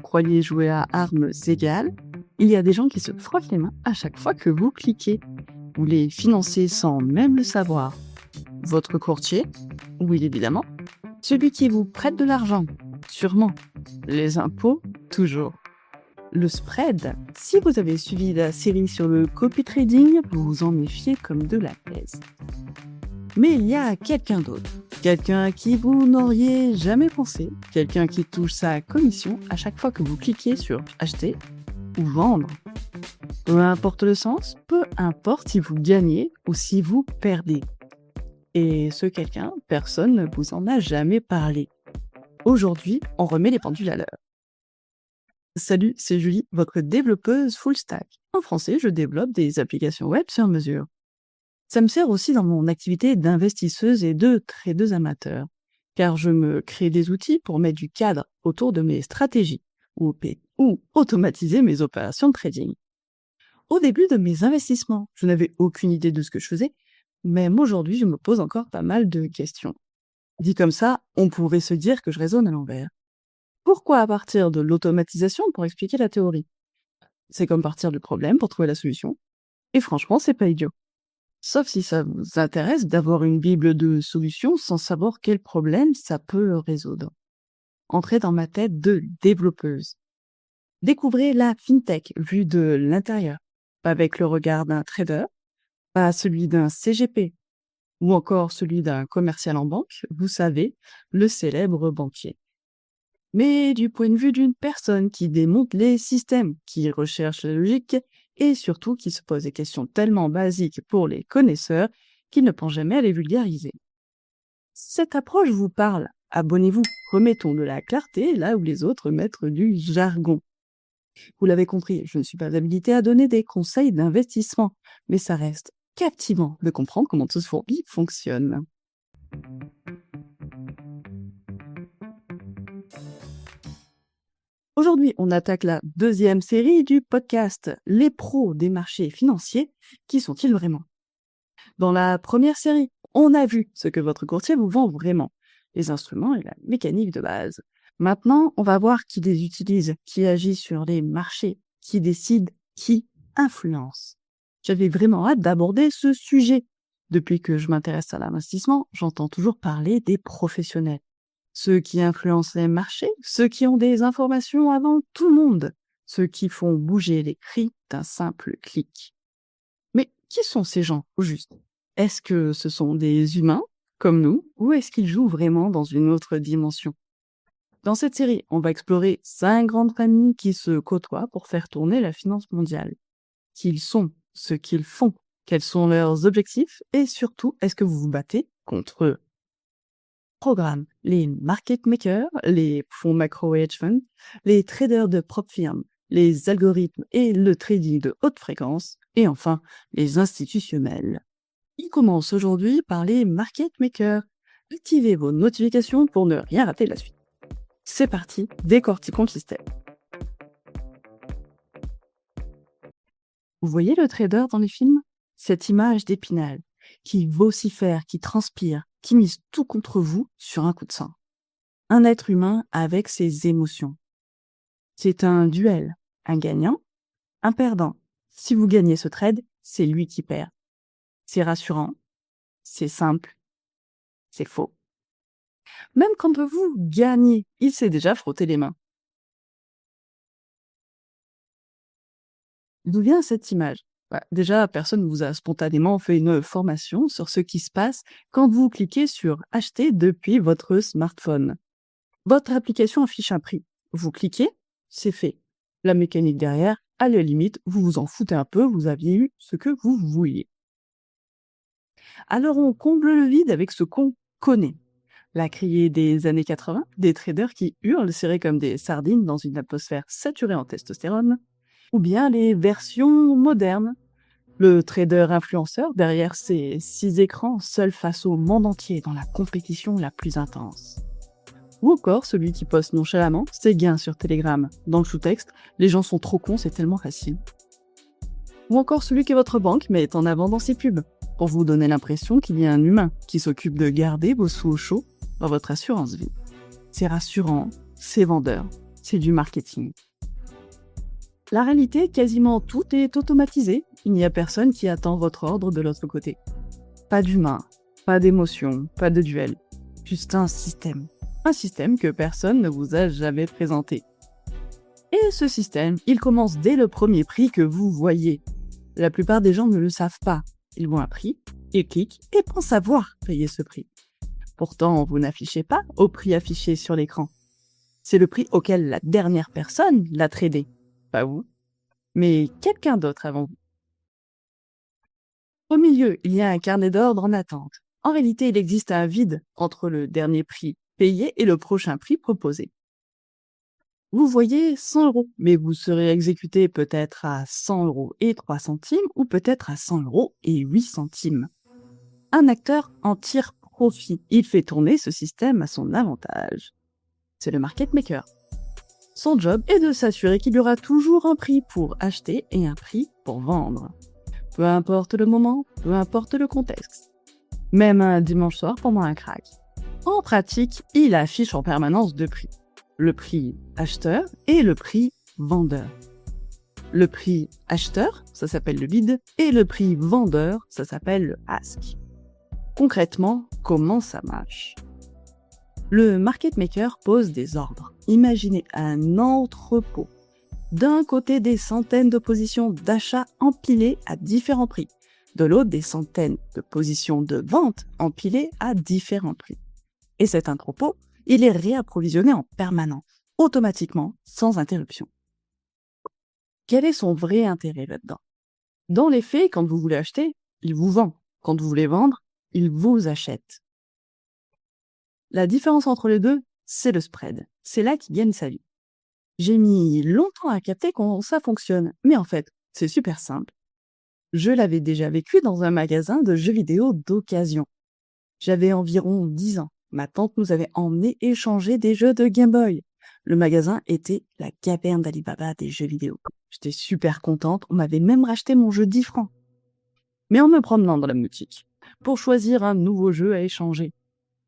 croyez jouer à armes égales, il y a des gens qui se frottent les mains à chaque fois que vous cliquez. Vous les financez sans même le savoir. Votre courtier, oui évidemment. Celui qui vous prête de l'argent, sûrement. Les impôts, toujours. Le spread, si vous avez suivi la série sur le copy trading, vous vous en méfiez comme de la pèse. Mais il y a quelqu'un d'autre. Quelqu'un qui vous n'auriez jamais pensé. Quelqu'un qui touche sa commission à chaque fois que vous cliquez sur acheter ou vendre. Peu importe le sens, peu importe si vous gagnez ou si vous perdez. Et ce quelqu'un, personne ne vous en a jamais parlé. Aujourd'hui, on remet les pendules à l'heure. Salut, c'est Julie, votre développeuse full stack. En français, je développe des applications web sur mesure. Ça me sert aussi dans mon activité d'investisseuse et de tradeuse amateur, car je me crée des outils pour mettre du cadre autour de mes stratégies ou automatiser mes opérations de trading. Au début de mes investissements, je n'avais aucune idée de ce que je faisais, même aujourd'hui, je me pose encore pas mal de questions. Dit comme ça, on pourrait se dire que je raisonne à l'envers. Pourquoi à partir de l'automatisation pour expliquer la théorie? C'est comme partir du problème pour trouver la solution. Et franchement, c'est pas idiot. Sauf si ça vous intéresse d'avoir une bible de solutions sans savoir quel problème ça peut résoudre. Entrez dans ma tête de développeuse. Découvrez la fintech vue de l'intérieur, pas avec le regard d'un trader, pas celui d'un CGP, ou encore celui d'un commercial en banque, vous savez, le célèbre banquier. Mais du point de vue d'une personne qui démonte les systèmes, qui recherche la logique et surtout qui se pose des questions tellement basiques pour les connaisseurs qu'ils ne pensent jamais à les vulgariser. Cette approche vous parle. Abonnez-vous, remettons de la clarté là où les autres mettent du jargon. Vous l'avez compris, je ne suis pas habilitée à donner des conseils d'investissement, mais ça reste captivant de comprendre comment tout ce fourbi fonctionne. Aujourd'hui, on attaque la deuxième série du podcast « Les pros des marchés financiers, qui sont-ils vraiment ?» Dans la première série, on a vu ce que votre courtier vous vend vraiment, les instruments et la mécanique de base. Maintenant, on va voir qui les utilise, qui agit sur les marchés, qui décide, qui influence. J'avais vraiment hâte d'aborder ce sujet. Depuis que je m'intéresse à l'investissement, j'entends toujours parler des professionnels. Ceux qui influencent les marchés, ceux qui ont des informations avant tout le monde, ceux qui font bouger les prix d'un simple clic. Mais qui sont ces gens, au juste? Est-ce que ce sont des humains, comme nous, ou est-ce qu'ils jouent vraiment dans une autre dimension? Dans cette série, on va explorer 5 grandes familles qui se côtoient pour faire tourner la finance mondiale. Qui ils sont, ce qu'ils font, quels sont leurs objectifs, et surtout, est-ce que vous vous battez contre eux? Programme, les market makers, les fonds macro et hedge funds, les traders de propres firmes, les algorithmes et le trading de haute fréquence, et enfin, les institutionnels. Il commence aujourd'hui par les market makers. Activez vos notifications pour ne rien rater de la suite. C'est parti, décortiquons le système. Vous voyez le trader dans les films? Cette image d'Épinal, qui vocifère, qui transpire, qui mise tout contre vous sur un coup de sang. Un être humain avec ses émotions. C'est un duel, un gagnant, un perdant. Si vous gagnez ce trade, c'est lui qui perd. C'est rassurant, c'est simple, c'est faux. Même quand vous gagnez, il s'est déjà frotté les mains. D'où vient cette image? Déjà, personne ne vous a spontanément fait une formation sur ce qui se passe quand vous cliquez sur « Acheter » depuis votre smartphone. Votre application affiche un prix. Vous cliquez, c'est fait. La mécanique derrière, à la limite, vous vous en foutez un peu, vous aviez eu ce que vous vouliez. Alors on comble le vide avec ce qu'on connaît. La criée des années 80, des traders qui hurlent serrés comme des sardines dans une atmosphère saturée en testostérone, ou bien les versions modernes. Le trader influenceur derrière ses 6 écrans, seul face au monde entier dans la compétition la plus intense. Ou encore celui qui poste nonchalamment ses gains sur Telegram. Dans le sous-texte, les gens sont trop cons, c'est tellement facile. Ou encore celui que votre banque met en avant dans ses pubs, pour vous donner l'impression qu'il y a un humain qui s'occupe de garder vos sous au chaud dans votre assurance vie. C'est rassurant, c'est vendeur, c'est du marketing. La réalité, quasiment tout est automatisé. Il n'y a personne qui attend votre ordre de l'autre côté. Pas d'humain, pas d'émotion, pas de duel. Juste un système. Un système que personne ne vous a jamais présenté. Et ce système, il commence dès le premier prix que vous voyez. La plupart des gens ne le savent pas. Ils voient un prix, ils cliquent et pensent savoir payer ce prix. Pourtant, vous n'affichez pas au prix affiché sur l'écran. C'est le prix auquel la dernière personne l'a tradé. Pas vous, mais quelqu'un d'autre avant vous. Au milieu, il y a un carnet d'ordre en attente. En réalité, il existe un vide entre le dernier prix payé et le prochain prix proposé. Vous voyez 100 €, mais vous serez exécuté peut-être à 100 € et 3 centimes ou peut-être à 100 € et 8 centimes. Un acteur en tire profit. Il fait tourner ce système à son avantage. C'est le market maker. Son job est de s'assurer qu'il y aura toujours un prix pour acheter et un prix pour vendre. Peu importe le moment, peu importe le contexte. Même un dimanche soir pendant un crack. En pratique, il affiche en permanence deux prix. Le prix acheteur et le prix vendeur. Le prix acheteur, ça s'appelle le bid, et le prix vendeur, ça s'appelle le ask. Concrètement, comment ça marche ? Le market maker pose des ordres. Imaginez un entrepôt. D'un côté, des centaines de positions d'achat empilées à différents prix. De l'autre, des centaines de positions de vente empilées à différents prix. Et cet entrepôt, il est réapprovisionné en permanence, automatiquement, sans interruption. Quel est son vrai intérêt là-dedans ? Dans les faits, quand vous voulez acheter, il vous vend. Quand vous voulez vendre, il vous achète. La différence entre les deux, c'est le spread. C'est là qu'il gagne sa vie. J'ai mis longtemps à capter comment ça fonctionne, mais en fait, c'est super simple. Je l'avais déjà vécu dans un magasin de jeux vidéo d'occasion. J'avais environ 10 ans. Ma tante nous avait emmenés échanger des jeux de Game Boy. Le magasin était la caverne d'Alibaba des jeux vidéo. J'étais super contente, on m'avait même racheté mon jeu 10 francs. Mais en me promenant dans la boutique, pour choisir un nouveau jeu à échanger,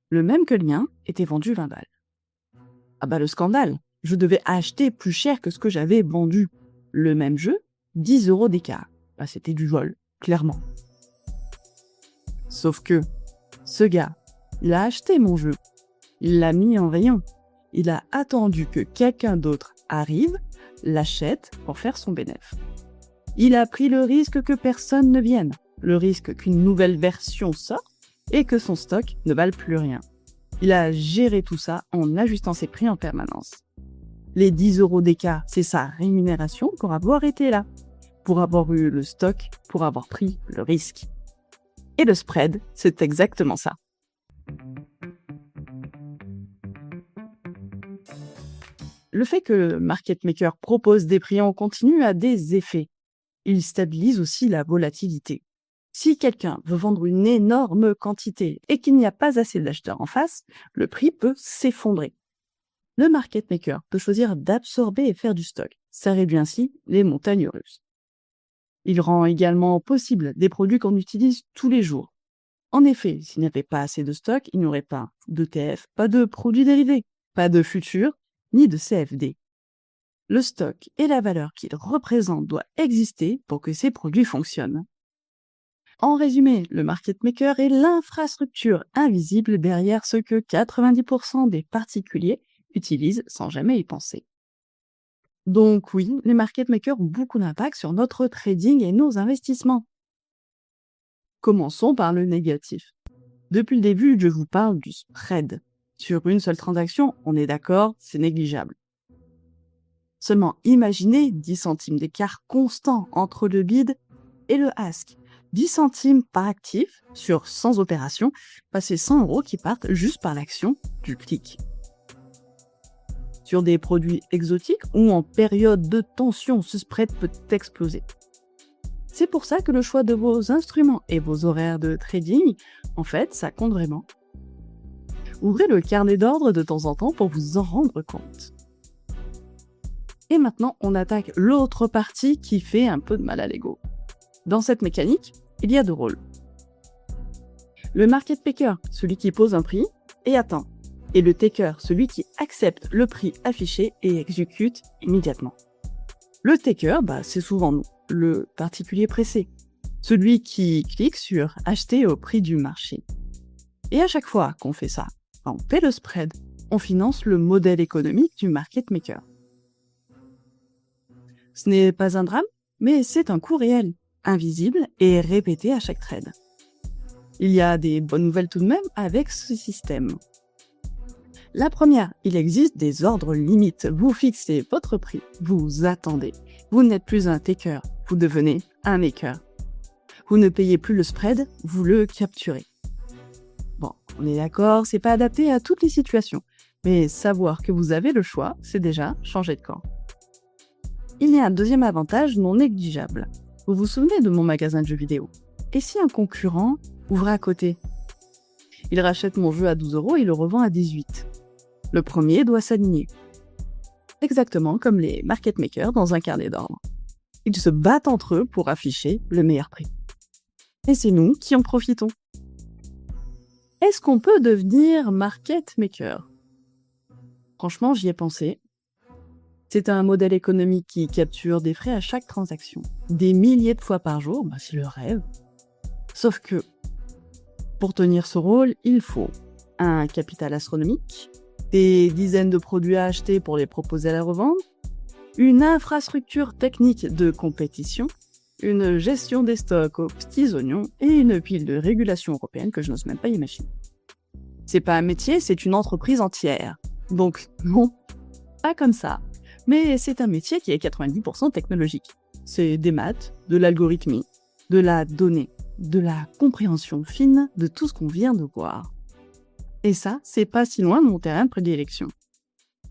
le même que le mien était vendu 20 balles. Ah bah le scandale, je devais acheter plus cher que ce que j'avais vendu. Le même jeu, 10 € d'écart. Bah c'était du vol, clairement. Sauf que, ce gars, il a acheté mon jeu. Il l'a mis en rayon. Il a attendu que quelqu'un d'autre arrive, l'achète pour faire son bénéfice. Il a pris le risque que personne ne vienne. Le risque qu'une nouvelle version sorte et que son stock ne vale plus rien. Il a géré tout ça en ajustant ses prix en permanence. Les 10 € d'écart, c'est sa rémunération pour avoir été là, pour avoir eu le stock, pour avoir pris le risque. Et le spread, c'est exactement ça. Le fait que le market maker propose des prix en continu a des effets. Il stabilise aussi la volatilité. Si quelqu'un veut vendre une énorme quantité et qu'il n'y a pas assez d'acheteurs en face, le prix peut s'effondrer. Le market maker peut choisir d'absorber et faire du stock. Ça réduit ainsi les montagnes russes. Il rend également possible des produits qu'on utilise tous les jours. En effet, s'il n'y avait pas assez de stock, il n'y aurait pas d'ETF, pas de produits dérivés, pas de futurs, ni de CFD. Le stock et la valeur qu'il représente doivent exister pour que ces produits fonctionnent. En résumé, le market maker est l'infrastructure invisible derrière ce que 90% des particuliers utilisent sans jamais y penser. Donc oui, les market makers ont beaucoup d'impact sur notre trading et nos investissements. Commençons par le négatif. Depuis le début, je vous parle du spread. Sur une seule transaction, on est d'accord, c'est négligeable. Seulement imaginez 10 centimes d'écart constant entre le bid et le ask. 10 centimes par actif sur 100 opérations, c'est 100 € qui partent juste par l'action du clic. Sur des produits exotiques ou en période de tension, ce spread peut exploser. C'est pour ça que le choix de vos instruments et vos horaires de trading, en fait, ça compte vraiment. Ouvrez le carnet d'ordre de temps en temps pour vous en rendre compte. Et maintenant, on attaque l'autre partie qui fait un peu de mal à l'ego. Dans cette mécanique, il y a deux rôles. Le market maker, celui qui pose un prix et attend. Et le taker, celui qui accepte le prix affiché et exécute immédiatement. Le taker, c'est souvent nous, le particulier pressé. Celui qui clique sur « Acheter au prix du marché ». Et à chaque fois qu'on fait ça, on paie le spread, on finance le modèle économique du market maker. Ce n'est pas un drame, mais c'est un coût réel, invisible et répété à chaque trade. Il y a des bonnes nouvelles tout de même avec ce système. La première, il existe des ordres limites. Vous fixez votre prix, vous attendez. Vous n'êtes plus un taker, vous devenez un maker. Vous ne payez plus le spread, vous le capturez. Bon, on est d'accord, c'est pas adapté à toutes les situations, mais savoir que vous avez le choix, c'est déjà changer de camp. Il y a un deuxième avantage non négligeable. Vous vous souvenez de mon magasin de jeux vidéo? Et si un concurrent ouvrait à côté? Il rachète mon jeu à 12 € et le revend à 18. Le premier doit s'aligner. Exactement comme les market makers dans un carnet d'ordre. Ils se battent entre eux pour afficher le meilleur prix. Et c'est nous qui en profitons. Est-ce qu'on peut devenir market maker? Franchement, j'y ai pensé. C'est un modèle économique qui capture des frais à chaque transaction. Des milliers de fois par jour, c'est le rêve. Sauf que, pour tenir ce rôle, il faut un capital astronomique, des dizaines de produits à acheter pour les proposer à la revente, une infrastructure technique de compétition, une gestion des stocks aux petits oignons et une pile de régulations européennes que je n'ose même pas imaginer. C'est pas un métier, c'est une entreprise entière. Donc non, pas comme ça. Mais c'est un métier qui est 90% technologique. C'est des maths, de l'algorithmie, de la donnée, de la compréhension fine de tout ce qu'on vient de voir. Et ça, c'est pas si loin de mon terrain de prédilection.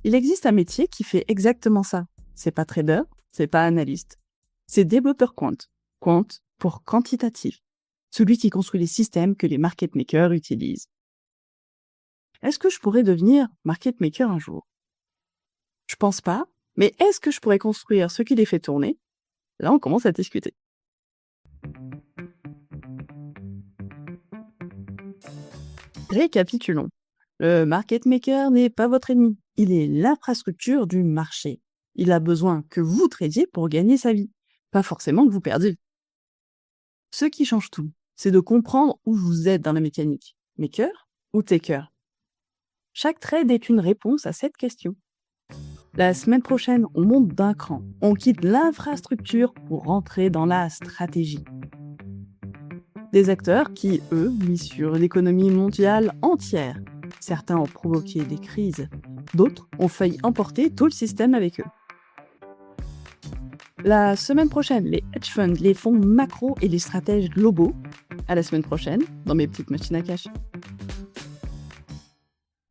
Il existe un métier qui fait exactement ça. C'est pas trader, c'est pas analyste. C'est développeur quant. Quant pour quantitatif. Celui qui construit les systèmes que les market makers utilisent. Est-ce que je pourrais devenir market maker un jour? Je pense pas, mais est-ce que je pourrais construire ce qui les fait tourner? Là, on commence à discuter. Récapitulons. Le market maker n'est pas votre ennemi. Il est l'infrastructure du marché. Il a besoin que vous tradiez pour gagner sa vie, pas forcément que vous perdiez. Ce qui change tout, c'est de comprendre où vous êtes dans la mécanique. Maker ou taker? Chaque trade est une réponse à cette question. La semaine prochaine, on monte d'un cran. On quitte l'infrastructure pour rentrer dans la stratégie. Des acteurs qui, eux, misent sur l'économie mondiale entière. Certains ont provoqué des crises. D'autres ont failli emporter tout le système avec eux. La semaine prochaine, les hedge funds, les fonds macro et les stratèges globaux. À la semaine prochaine, dans mes petites machines à cash.